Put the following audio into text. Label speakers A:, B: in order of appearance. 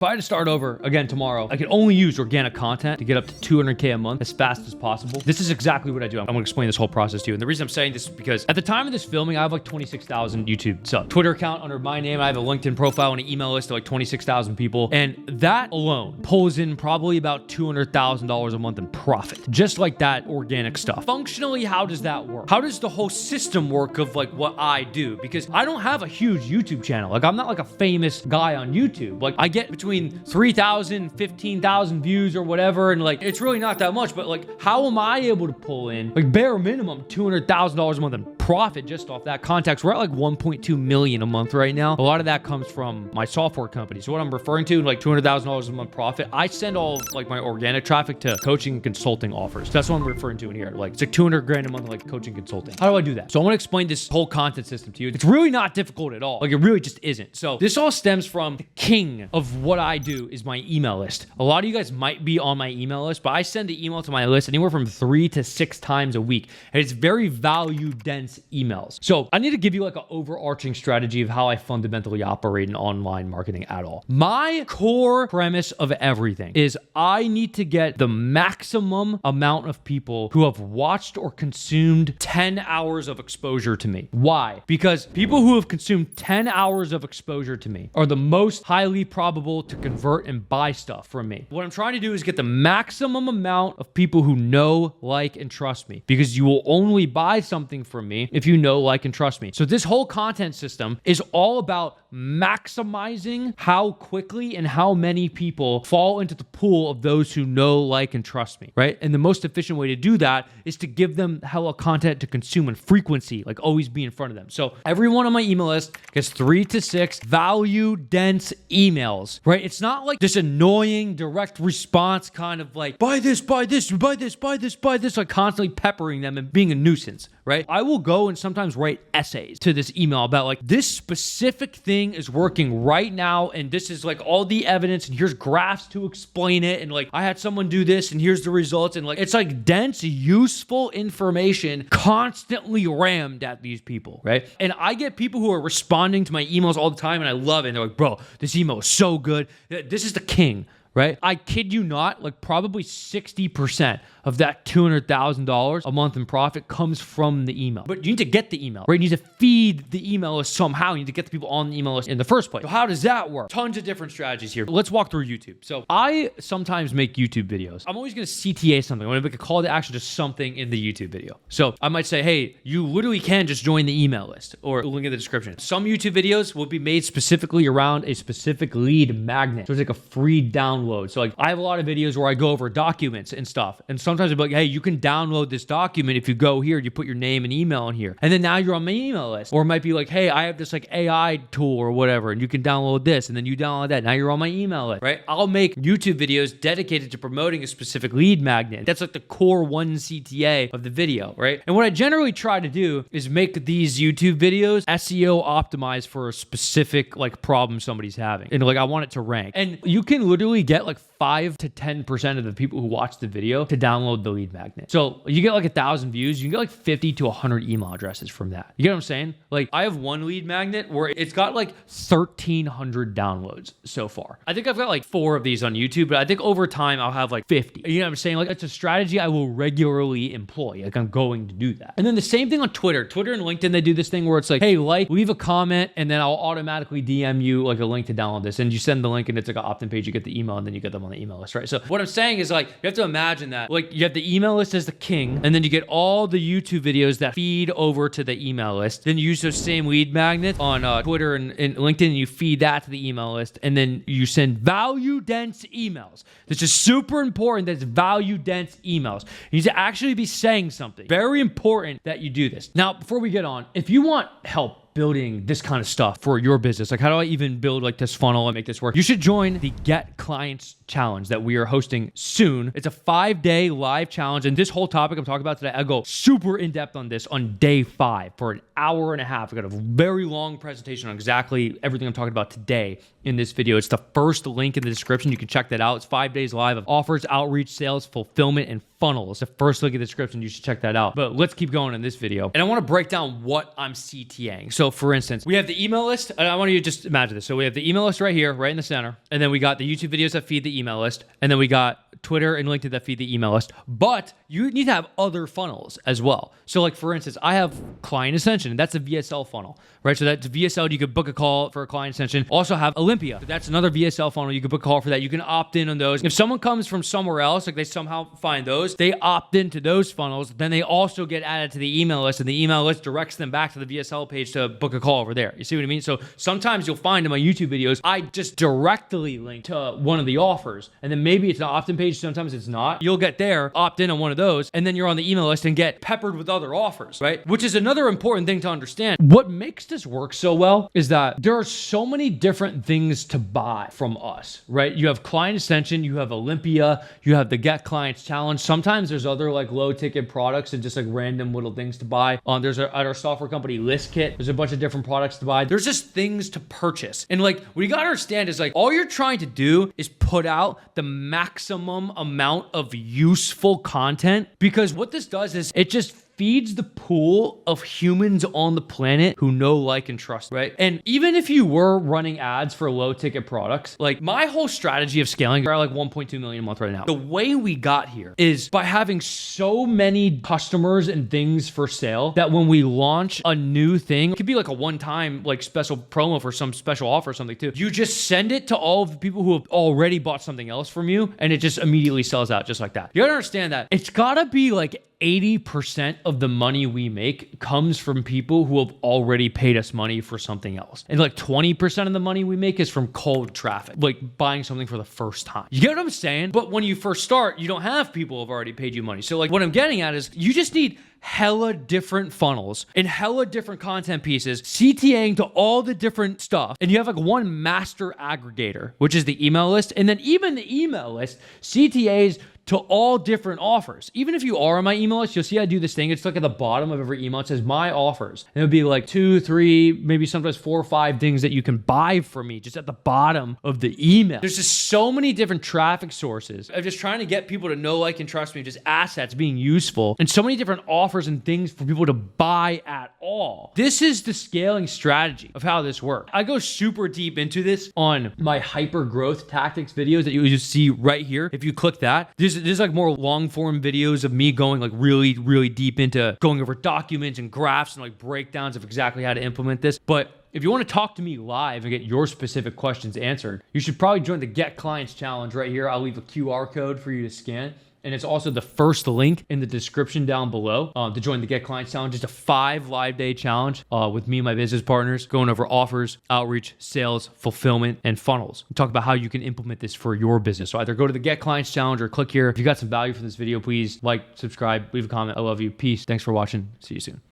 A: If I had to start over again tomorrow, I could only use organic content to get up to 200K a month as fast as possible. This is exactly what I do. I'm gonna explain this whole process to you. And the reason I'm saying this is because at the time of this filming, I have like 26,000 YouTube subs. Twitter account under my name. I have a LinkedIn profile and an email list of like 26,000 people. And that alone pulls in probably about $200,000 a month in profit. Just like that organic stuff. Functionally, how does that work? How does the whole system work of like what I do? Because I don't have a huge YouTube channel. Like I'm not like a famous guy on YouTube. Like I get between 3,000, 15,000 views or whatever. And like, it's really not that much, but like, how am I able to pull in like bare minimum $200,000 a month in profit just off that context? We're at like 1.2 million a month right now. A lot of that comes from my software company. So what I'm referring to, like $200,000 a month profit, I send all of like my organic traffic to coaching and consulting offers. That's what I'm referring to in here. Like it's like 200 grand a month, like coaching consulting. How do I do that? So I want to explain this whole content system to you. It's really not difficult at all. Like it really just isn't. So this all stems from the king of what I do is my email list. A lot of you guys might be on my email list, but I send the email to my list anywhere from 3 to 6 times a week. And it's very value dense emails. So I need to give you like an overarching strategy of how I fundamentally operate in online marketing at all. My core premise of everything is I need to get the maximum amount of people who have watched or consumed 10 hours of exposure to me. Why? Because people who have consumed 10 hours of exposure to me are the most highly probable to convert and buy stuff from me. What I'm trying to do is get the maximum amount of people who know, like, and trust me, because you will only buy something from me if you know, like, and trust me. So this whole content system is all about maximizing how quickly and how many people fall into the pool of those who know, like, and trust me, right? And the most efficient way to do that is to give them hella content to consume and frequency, like always be in front of them. So everyone on my email list gets 3 to 6 value dense emails, right? It's not like this annoying direct response kind of like, buy this, buy this, buy this, buy this, buy this, like constantly peppering them and being a nuisance, right? I will go and sometimes write essays to this email about like this specific thing is working right now. And this is like all the evidence and here's graphs to explain it. And like, I had someone do this and here's the results. And like, it's like dense, useful information constantly rammed at these people, right? And I get people who are responding to my emails all the time and I love it. And they're like, bro, this email is so good. This is the king, right? I kid you not, like probably 60% of that $200,000 a month in profit comes from the email. But you need to get the email, right? You need to feed the email list somehow. You need to get the people on the email list in the first place. So how does that work? Tons of different strategies here. Let's walk through YouTube. So I sometimes make YouTube videos. I'm always going to CTA something. I'm going to make a call to action to something in the YouTube video. So I might say, hey, you literally can just join the email list or link in the description. Some YouTube videos will be made specifically around a specific lead magnet. So it's like a free download. So like I have a lot of videos where I go over documents and stuff. And sometimes I'll be like, hey, you can download this document if you go here, you put your name and email in here. And then now you're on my email list. Or it might be like, hey, I have this like AI tool or whatever, and you can download this. And then you download that. Now you're on my email list, right? I'll make YouTube videos dedicated to promoting a specific lead magnet. That's like the core 1 CTA of the video, right? And what I generally try to do is make these YouTube videos SEO optimized for a specific like problem somebody's having. And like, I want it to rank. And you can literally get like 5 to 10% of the people who watch the video to download the lead magnet. So you get like 1,000 views, you can get like 50 to 100 email addresses from that. You get what I'm saying? Like I have one lead magnet where it's got like 1,300 downloads so far. I think I've got like 4 of these on YouTube, but I think over time I'll have like 50. You know what I'm saying? Like it's a strategy I will regularly employ. Like I'm going to do that. And then the same thing on Twitter. Twitter and LinkedIn, they do this thing where it's like, hey, leave a comment, and then I'll automatically DM you like a link to download this. And you send the link and it's like an opt-in page, you get the email, and then you get them on the email list, right? So what I'm saying is like, you have to imagine that like you have the email list as the king, and then you get all the YouTube videos that feed over to the email list. Then you use those same lead magnets on Twitter and LinkedIn, and you feed that to the email list, and then you send value dense emails. This is super important that it's value dense emails. You need to actually be saying something. Very important that you do this. Now, before we get on, if you want help building this kind of stuff for your business, like how do I even build like this funnel and make this work, you should join the Get Clients Challenge that we are hosting soon. It's a 5-day live challenge, and this whole topic I'm talking about today, I go super in depth on this on day 5 for an hour and a half. I got a very long presentation on exactly everything I'm talking about today in this video. It's the first link in the description. You can check that out. It's 5 days live of offers, outreach, sales, fulfillment, and funnels. The first link in the description, you should check that out. But let's keep going in this video. And I want to break down what I'm CTAing. So for instance, we have the email list. And I want you to just imagine this. So we have the email list right here, right in the center. And then we got the YouTube videos that feed the email list. And then we got Twitter and LinkedIn that feed the email list. But you need to have other funnels as well. So like for instance, I have client ascension, and that's a VSL funnel, right? So that's VSL, you could book a call for a client ascension. Also have Olympia. That's another VSL funnel. You could book a call for that. You can opt in on those. If someone comes from somewhere else, like they somehow find those, they opt into those funnels. Then they also get added to the email list, and the email list directs them back to the VSL page to book a call over there. You see what I mean? So sometimes you'll find in my YouTube videos, I just directly link to one of the offers, and then maybe it's an opt-in page. Sometimes it's not. You'll get there, opt in on one of those, and then you're on the email list and get peppered with other offers, right? Which is another important thing to understand. What makes this work so well is that there are so many different things to buy from us, right? You have client ascension, you have Olympia, you have the Get Clients Challenge. Sometimes there's other like low ticket products and just like random little things to buy. There's at our software company ListKit, there's a bunch of different products to buy. There's just things to purchase. And like what you gotta understand is like all you're trying to do is put out the maximum amount of useful content, because what this does is it just feeds the pool of humans on the planet who know, like, and trust, right? And even if you were running ads for low ticket products, like my whole strategy of scaling, we're at like 1.2 million a month right now. The way we got here is by having so many customers and things for sale that when we launch a new thing, it could be like a one-time like special promo for some special offer or something too. You just send it to all of the people who have already bought something else from you, and it just immediately sells out just like that. You gotta understand that it's gotta be like 80% of the money we make comes from people who have already paid us money for something else. And like 20% of the money we make is from cold traffic, like buying something for the first time. You get what I'm saying? But when you first start, you don't have people who have already paid you money. So like what I'm getting at is you just need hella different funnels and hella different content pieces, CTAing to all the different stuff. And you have like one master aggregator, which is the email list. And then even the email list CTAs to all different offers. Even if you are on my email list, you'll see I do this thing. It's like at the bottom of every email, it says my offers. And it'll be like 2, 3, maybe sometimes 4 or 5 things that you can buy from me just at the bottom of the email. There's just so many different traffic sources. I'm just trying to get people to know, like, and trust me, just assets being useful, and so many different offers and things for people to buy at all. This is the scaling strategy of how this works. I go super deep into this on my hyper growth tactics videos that you just see right here. If you click that, there's like more long form videos of me going like really, really deep into going over documents and graphs and like breakdowns of exactly how to implement this. But if you want to talk to me live and get your specific questions answered, you should probably join the Get Clients Challenge right here. I'll leave a QR code for you to scan. And it's also the first link in the description down below to join the Get Clients Challenge. It's a 5 live day challenge with me and my business partners going over offers, outreach, sales, fulfillment, and funnels. We talk about how you can implement this for your business. So either go to the Get Clients Challenge or click here. If you got some value from this video, please like, subscribe, leave a comment. I love you. Peace. Thanks for watching. See you soon.